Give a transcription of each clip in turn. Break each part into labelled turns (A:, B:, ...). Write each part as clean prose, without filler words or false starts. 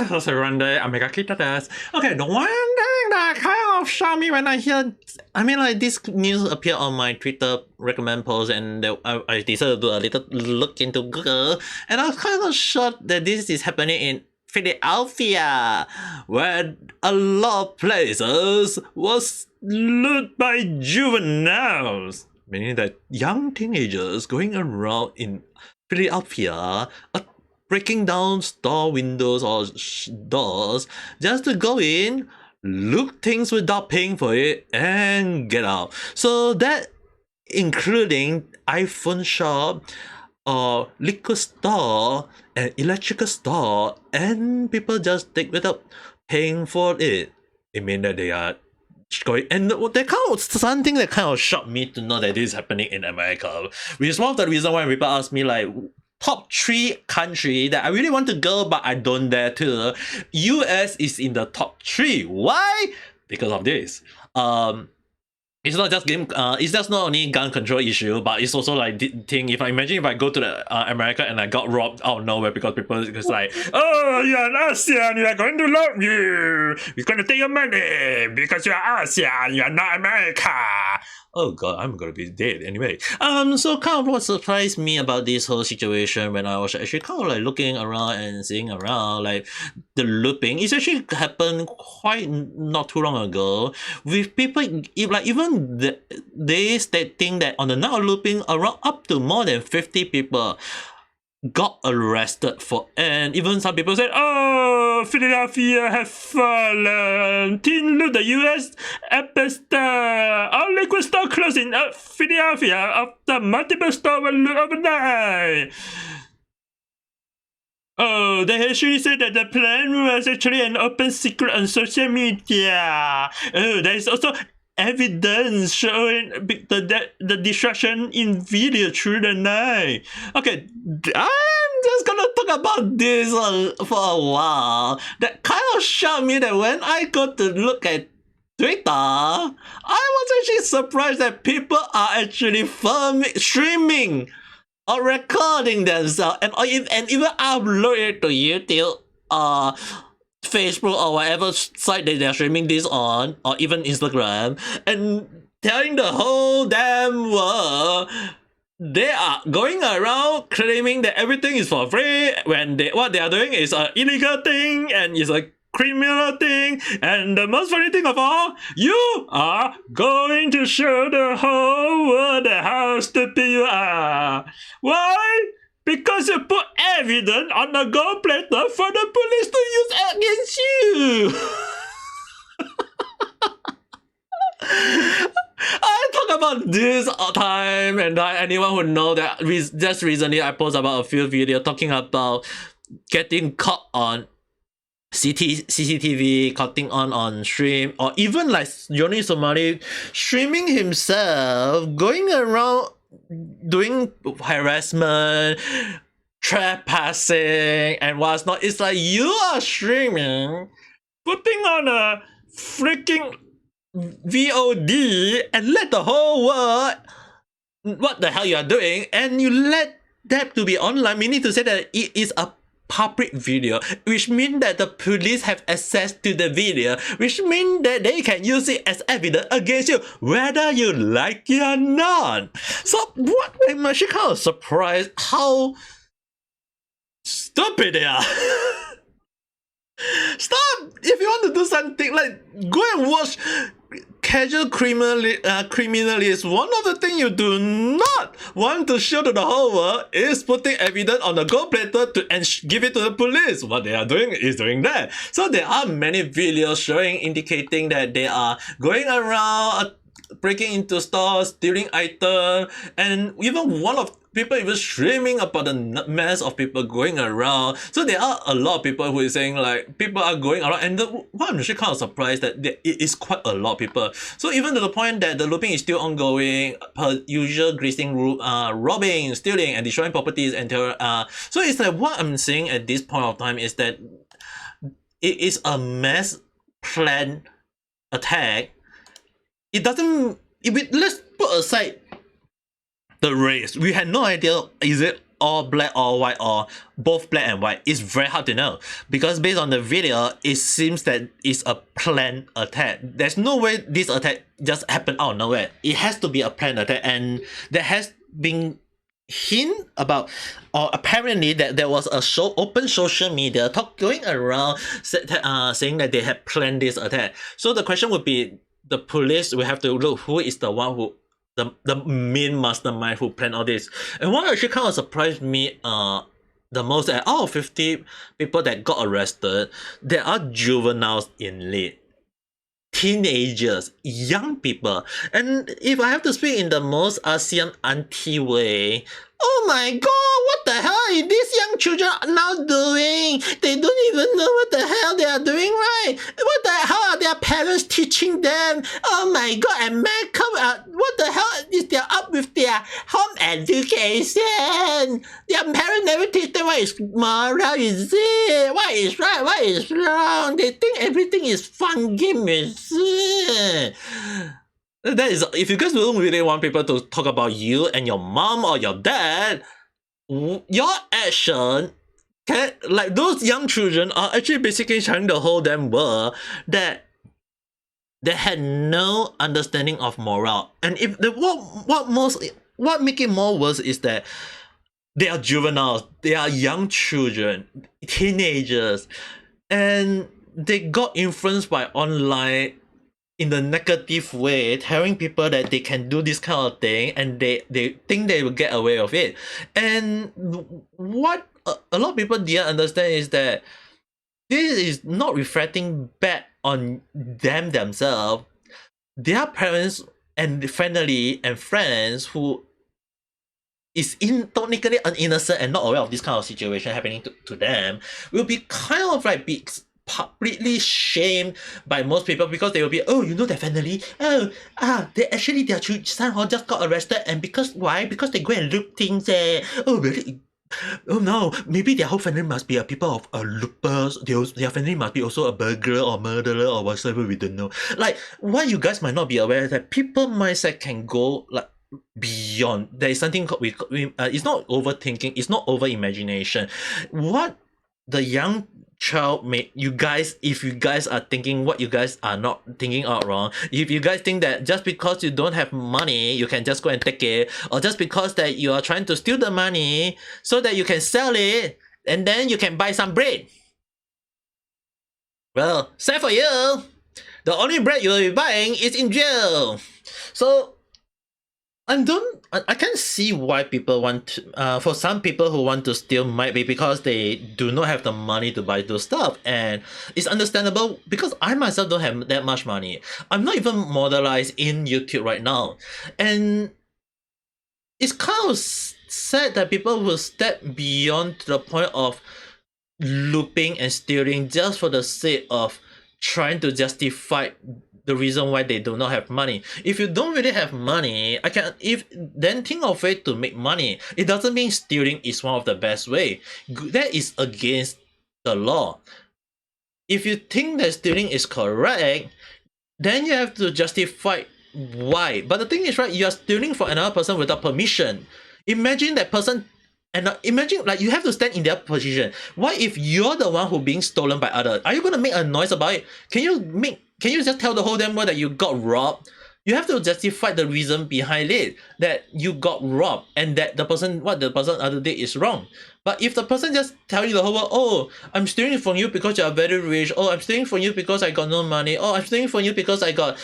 A: How's everyone there? Ame Gakita does. Okay, the one thing that kind of shocked me when I hear, I mean, like, this news appeared on my Twitter recommend post, and I decided to do a little look into Google, and I was kind of shocked that this is happening in Philadelphia, where a lot of places was looted by juveniles, meaning that young teenagers going around in Philadelphia breaking down store windows or doors just to go in, look things without paying for it, and get out. So that including iPhone shop, or liquor store, and electrical store, and people just take without paying for it. It means that they are going, and that kind of something that kind of shocked me to know that this is happening in America, which is one of the reasons why people ask me, like, top 3 country that I really want to go but I don't dare to. US is in the top 3. Why? Because of this. It's not just it's just not only gun control issue, but it's also like the thing. If I imagine if I go to the America and I got robbed out of nowhere because people is like, oh, you're an Asian, we are going to rob you. We're going to take your money because you're Asian, you're not America. Oh god, I'm gonna be dead anyway. So kind of what surprised me about this whole situation when I was actually kind of like looking around and seeing around, like the looping, it's actually happened quite not too long ago with people, even they stating that on the night of looping, around up to more than 50 people got arrested for, and even some people said, oh, Philadelphia has fallen, teen loot the US Apple Store, all liquor store closed in Philadelphia after multiple stores were looted overnight. Oh, they actually said that the plan was actually an open secret on social media. Oh, there is also evidence showing the destruction in video through the night. Okay, I'm just gonna talk about this for a while. That kind of shocked me that when I got to look at Twitter, I was actually surprised that people are actually streaming or recording themselves and even upload it to YouTube, Facebook, or whatever site that they're streaming this on, or even Instagram, and telling the whole damn world they are going around claiming that everything is for free when what they are doing is an illegal thing and is a criminal thing. And the most funny thing of all, you are going to show the whole world how stupid you are. Why? Because you put evidence on the gold platter for the police to use against you. I talk about this all the time, and anyone who know that just recently I posted about a few videos talking about getting caught on CCTV, cutting on stream, or even like Johnny Somali streaming himself, going around doing harassment, trespassing, and what's not. It's like you are streaming, putting on a freaking VOD and let the whole world what the hell you are doing, and you let that to be online, meaning to say that it is a public video, which means that the police have access to the video, which means that they can use it as evidence against you, whether you like it or not. So what, I'm actually kind of surprised how stupid they are. Stop! If you want to do something, like, go and watch Casual Criminalist. One of the things you do not want to show to the whole world is putting evidence on the gold platter and give it to the police. What they are doing is doing that. So there are many videos showing, indicating that they are going around, breaking into stores, stealing items, and even one of people even streaming about the mess of people going around. So there are a lot of people who is saying, like, people are going around, and what I'm actually kind of surprised that it is quite a lot of people. So even to the point that the looping is still ongoing, per usual greasing, robbing, stealing, and destroying properties, and so it's like what I'm saying at this point of time is that it is a mass planned attack. It doesn't. Let's put aside the race. We had no idea is it all black or white or both black and white? It's very hard to know because based on the video, it seems that it's a planned attack. There's no way this attack just happened out of nowhere. It has to be a planned attack, and there has been hint about, or apparently that there was a open social media talk going around saying that they had planned this attack. So the question would be, the police will have to look who is the one who the main mastermind who planned all this. And what actually kind of surprised me the most, out of 50 people that got arrested, there are juveniles in lead. Teenagers, young people. And if I have to speak in the most ASEAN auntie way, oh my god, what the hell are these young children now doing? They don't even know what the hell they are doing, right? What the hell are their parents teaching them? Oh my god, and man, what the hell is they up with their home education? Their parents never teach them what is moral, is it? What is right, what is wrong? They think everything is fun game, is it? That is, if you guys don't really want people to talk about you and your mom or your dad, your action can, like those young children are actually basically trying to hold them world that they had no understanding of morale. And if the what make it more worse is that they are juveniles, they are young children, teenagers, and they got influenced by online in the negative way, telling people that they can do this kind of thing and they think they will get away with it. And what a lot of people didn't understand is that this is not reflecting back on themselves, their parents and family and friends who is technically innocent and not aware of this kind of situation happening to them, will be kind of like be publicly shamed by most people, because they will be, oh, you know, their family, they actually, their son just got arrested, and because why? Because they go and loot things. Oh really? Oh no, maybe their whole family must be a people of loopers. Their family must be also a burglar or murderer or whatsoever, we don't know. Like, what you guys might not be aware is that people mindset can go like beyond. There is something called, it's not overthinking, it's not over imagination. What the young child made you guys, if you guys are thinking what you guys are not thinking out wrong, if you guys think that just because you don't have money you can just go and take it, or just because that you are trying to steal the money so that you can sell it and then you can buy some bread, well, sad for you, the only bread you will be buying is in jail. So I can't see why people want to, for some people who want to steal might be because they do not have the money to buy those stuff, and it's understandable because I myself don't have that much money. I'm not even modelized in YouTube right now, and it's kind of sad that people will step beyond to the point of looping and stealing just for the sake of trying to justify the reason why they do not have money. If you don't really have money, then think of it to make money. It doesn't mean stealing is one of the best way. That is against the law. If you think that stealing is correct, then you have to justify why. But the thing is, right, you are stealing for another person without permission. Imagine that person, and imagine, like, you have to stand in their position. What if you're the one who being stolen by others? Are you gonna make a noise about it? Can you just tell the whole damn world that you got robbed? You have to justify the reason behind it, that you got robbed and that what the person other did is wrong. But if the person just tell you the whole world, oh, I'm stealing from you because you are very rich, oh, I'm stealing from you because I got no money, oh, I'm stealing from you because I got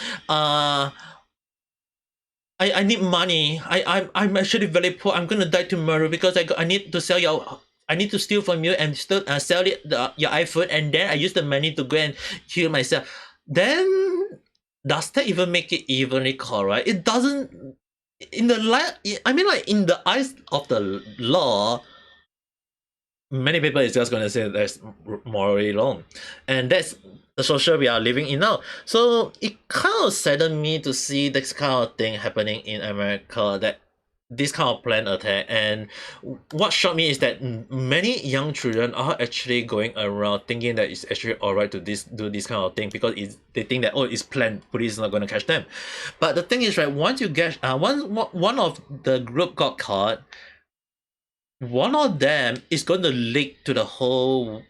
A: I need money, I'm actually very poor, I'm gonna die tomorrow because I need to steal from you and still sell your iPhone, and then I use the money to go and kill myself. Then does that even make it evenly correct? It doesn't. In the in the eyes of the law, many people is just gonna say that's morally wrong, and that's the social we are living in now. So it kind of saddened me to see this kind of thing happening in America, that this kind of planned attack. And what shocked me is that many young children are actually going around thinking that it's actually alright to do this kind of thing because they think that, oh, it's planned, police is not going to catch them. But the thing is, right, once you get one of the group got caught, one of them is going to leak to the whole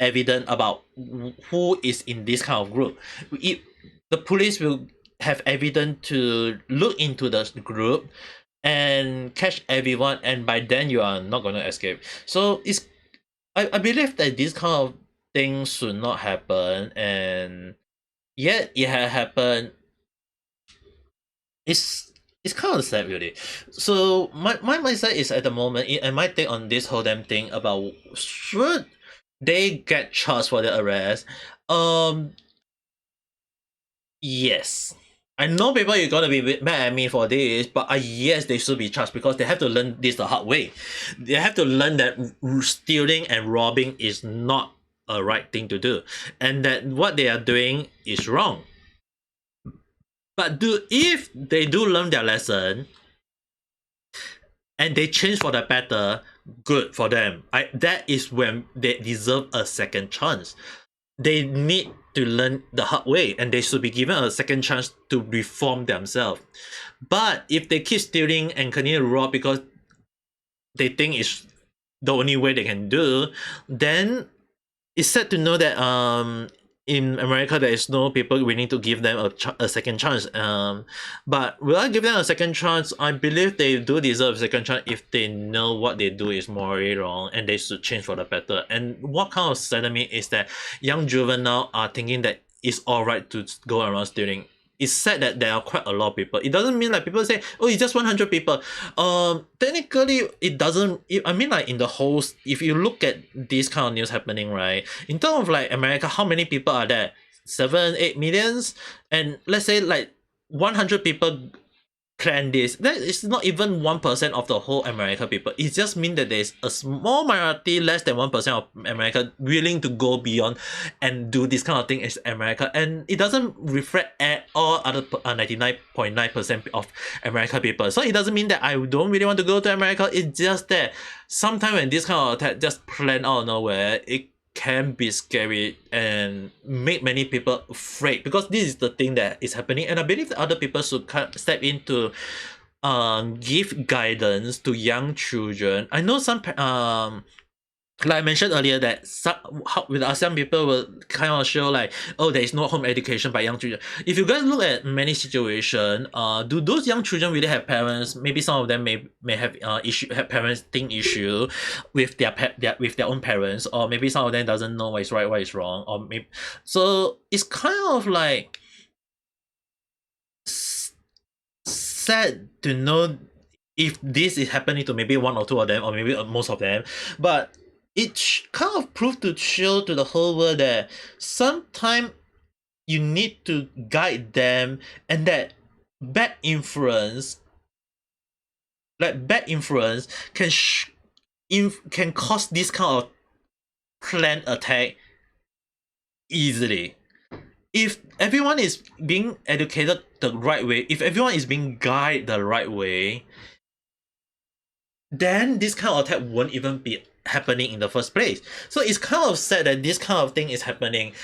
A: evidence about who is in this kind of group. If the police will have evidence to look into the group and catch everyone, and by then you are not going to escape. So I believe that this kind of thing should not happen, and yet it has happened. It's kind of sad really. So my mindset is at the moment, and my take on this whole damn thing about should they get charged for the arrest. Yes. I know people are gonna be mad at me for this, but yes, they should be charged because they have to learn this the hard way. They have to learn that stealing and robbing is not a right thing to do, and that what they are doing is wrong. But if they do learn their lesson and they change for the better, good for them. That is when they deserve a second chance. They need to learn the hard way, and they should be given a second chance to reform themselves. But if they keep stealing and continue to rob because they think it's the only way they can do, then it's sad to know that in America there is no people willing to give them a second chance. But will I give them a second chance? I believe they do deserve a second chance if they know what they do is morally wrong and they should change for the better. And what kind of saddened me is that young juvenile are thinking that it's alright to go around stealing. It's sad that there are quite a lot of people. It doesn't mean like people say, oh, it's just 100 people. Technically, it doesn't. I mean, like in the whole, if you look at this kind of news happening, right? In terms of like America, how many people are there? 7, 8 millions, and let's say like 100 people plan this. That is not even 1% of the whole American people. It just means that there's a small minority, less than 1% of America, willing to go beyond and do this kind of thing as America. And it doesn't reflect at all other 99.9% of American people. So it doesn't mean that I don't really want to go to America. It's just that sometimes when this kind of attack just plan out of nowhere, it can be scary and make many people afraid, because this is the thing that is happening. And I believe that other people should step in to give guidance to young children. I know some like I mentioned earlier that with us young people will kind of show like, oh, there is no home education by young children. If you guys look at many situations, do those young children really have parents? Maybe some of them may have have parenting issue with with their own parents, or maybe some of them doesn't know what is right, what is wrong, or maybe so it's kind of like sad to know if this is happening to maybe one or two of them, or maybe most of them. But it kind of proved to show to the whole world that sometimes you need to guide them, and that bad influence can can cause this kind of planned attack easily. If everyone is being educated the right way, if everyone is being guided the right way, then this kind of attack won't even be happening in the first place. So it's kind of sad that this kind of thing is happening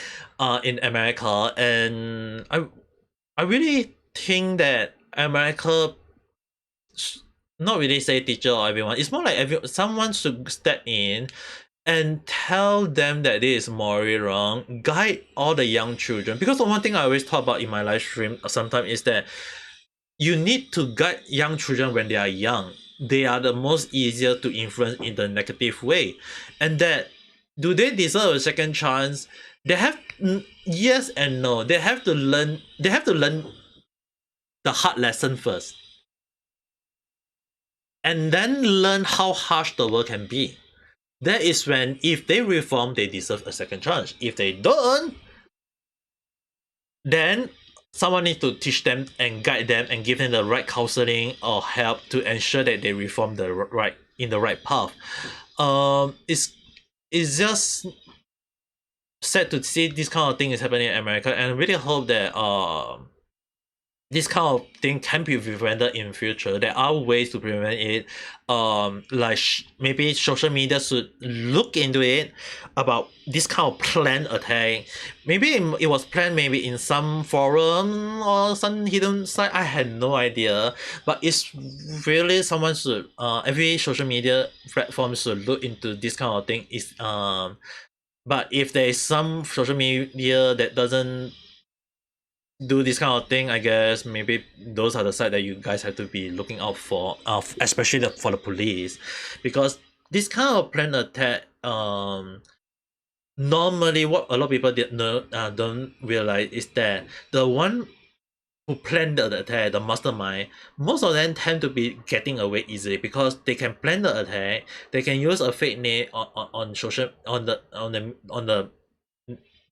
A: in America. And I really think that America not really say teacher or everyone, it's more like someone should step in and tell them that this is morally wrong, guide all the young children. Because the one thing I always talk about in my live stream sometimes is that you need to guide young children when they are young. They are the most easier to influence in the negative way. And that, do they deserve a second chance? They have, yes and no. They have to learn the hard lesson first, and then learn how harsh the world can be. That is when, if they reform, they deserve a second chance. If they don't, then someone needs to teach them and guide them and give them the right counseling or help to ensure that they reform the right path. It's just sad to see this kind of thing is happening in America, and I really hope that this kind of thing can be prevented in future. There are ways to prevent it. Like maybe social media should look into it about this kind of planned attack. Maybe it was planned maybe in some forum or some hidden site. I had no idea. But it's really someone should every social media platform should look into this kind of thing. Is but if there is some social media that doesn't do this kind of thing, I guess maybe those are the side that you guys have to be looking out for, especially for the police, because this kind of planned attack, normally what a lot of people don't realize is that the one who planned the attack, the mastermind, most of them tend to be getting away easily because they can plan the attack, they can use a fake name on social on the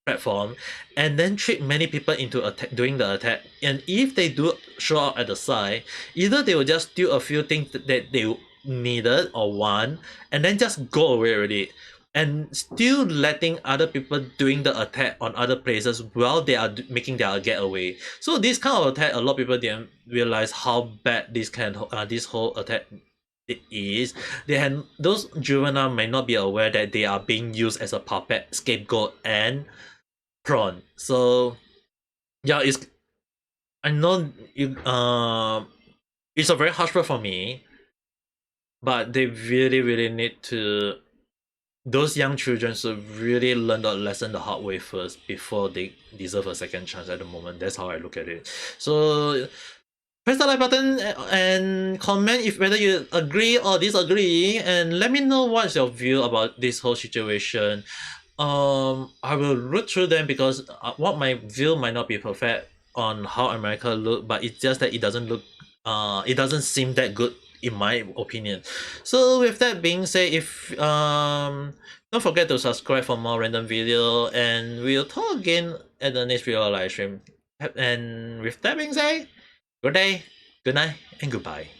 A: platform and then trick many people into doing the attack. And if they do show up at the site, either they will just steal a few things that they needed or want and then just go away already, and still letting other people doing the attack on other places while they are making their getaway. So this kind of attack, a lot of people didn't realize how bad this whole attack it is. Those juvenile may not be aware that they are being used as a puppet, scapegoat, and prawn. So yeah, I know you it's a very harsh word for me, but they really need to, those young children should really learn the lesson the hard way first before they deserve a second chance at the moment. That's how I look at it. So press the like button and comment if whether you agree or disagree, and let me know what's your view about this whole situation. I will look through them because what my view might not be perfect on how America look, but it's just that it doesn't seem that good in my opinion. So with that being said, if don't forget to subscribe for more random video, and we'll talk again at the next video live stream. And with that being said, good day, good night, and goodbye.